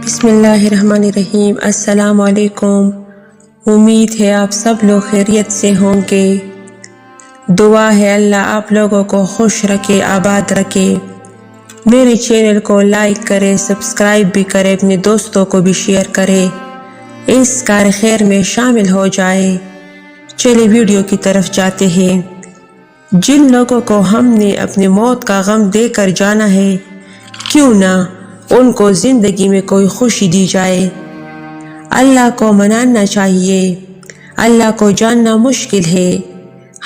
بسم اللہ الرحمن الرحیم۔ السلام علیکم۔ امید ہے آپ سب لوگ خیریت سے ہوں گے۔ دعا ہے اللہ آپ لوگوں کو خوش رکھے، آباد رکھے۔ میرے چینل کو لائک کرے، سبسکرائب بھی کرے، اپنے دوستوں کو بھی شیئر کرے، اس کار خیر میں شامل ہو جائے۔ چلے ویڈیو کی طرف جاتے ہیں۔ جن لوگوں کو ہم نے اپنی موت کا غم دے کر جانا ہے، کیوں نہ ان کو زندگی میں کوئی خوشی دی جائے۔ اللہ کو منانا چاہیے، اللہ کو جاننا مشکل ہے،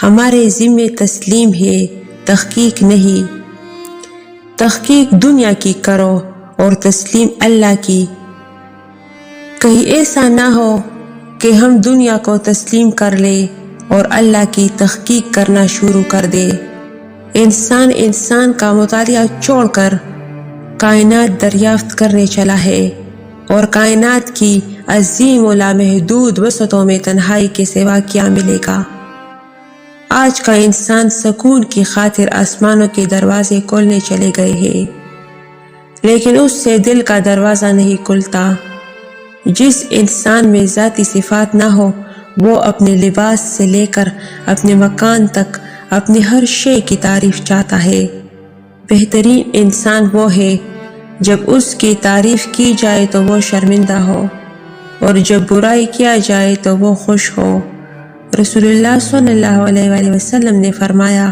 ہمارے ذمے تسلیم ہے، تحقیق نہیں۔ تحقیق دنیا کی کرو اور تسلیم اللہ کی۔ کہیں ایسا نہ ہو کہ ہم دنیا کو تسلیم کر لے اور اللہ کی تحقیق کرنا شروع کر دے۔ انسان کا مطالعہ چھوڑ کر کائنات دریافت کرنے چلا ہے، اور کائنات کی عظیم و لامحدود وسعتوں میں تنہائی کے سوا کیا ملے گا۔ آج کا انسان سکون کی خاطر آسمانوں کے دروازے کھولنے چلے گئے ہیں، لیکن اس سے دل کا دروازہ نہیں کھلتا۔ جس انسان میں ذاتی صفات نہ ہو، وہ اپنے لباس سے لے کر اپنے مکان تک اپنی ہر شے کی تعریف چاہتا ہے۔ بہترین انسان وہ ہے جب اس کی تعریف کی جائے تو وہ شرمندہ ہو، اور جب برائی کیا جائے تو وہ خوش ہو۔ رسول اللہ صلی اللہ علیہ وآلہ وسلم نے فرمایا،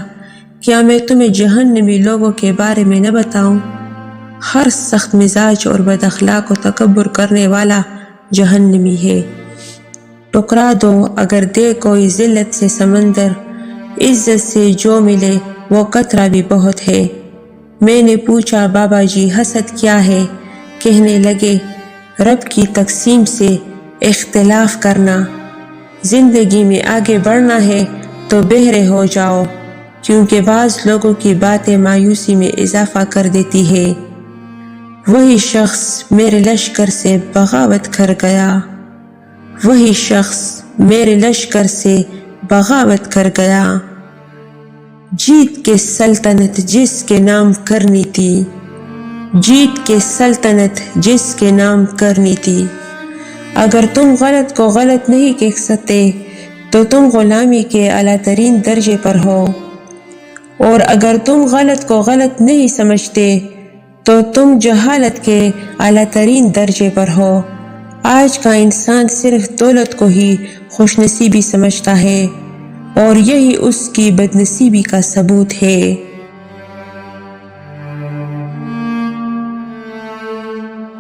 کیا میں تمہیں جہنمی لوگوں کے بارے میں نہ بتاؤں؟ ہر سخت مزاج اور بد اخلاق و تکبر کرنے والا جہنمی ہے۔ ٹکرا دو اگر دے کوئی ذلت سے سمندر، عزت سے جو ملے وہ قطرہ بھی بہت ہے۔ میں نے پوچھا بابا جی حسد کیا ہے؟ کہنے لگے رب کی تقسیم سے اختلاف کرنا۔ زندگی میں آگے بڑھنا ہے تو بہرے ہو جاؤ، کیونکہ بعض لوگوں کی باتیں مایوسی میں اضافہ کر دیتی ہے۔ وہی شخص میرے لشکر سے بغاوت کر گیا، وہی شخص میرے لشکر سے بغاوت کر گیا۔ جیت کے سلطنت جس کے نام کرنی تھی، جیت کے سلطنت جس کے نام کرنی تھی۔ اگر تم غلط کو غلط نہیں کہہ سکتے تو تم غلامی کے اعلیٰ ترین درجے پر ہو، اور اگر تم غلط کو غلط نہیں سمجھتے تو تم جہالت کے اعلیٰ ترین درجے پر ہو۔ آج کا انسان صرف دولت کو ہی خوش نصیبی سمجھتا ہے، اور یہی اس کی بد نصیبی کا ثبوت ہے۔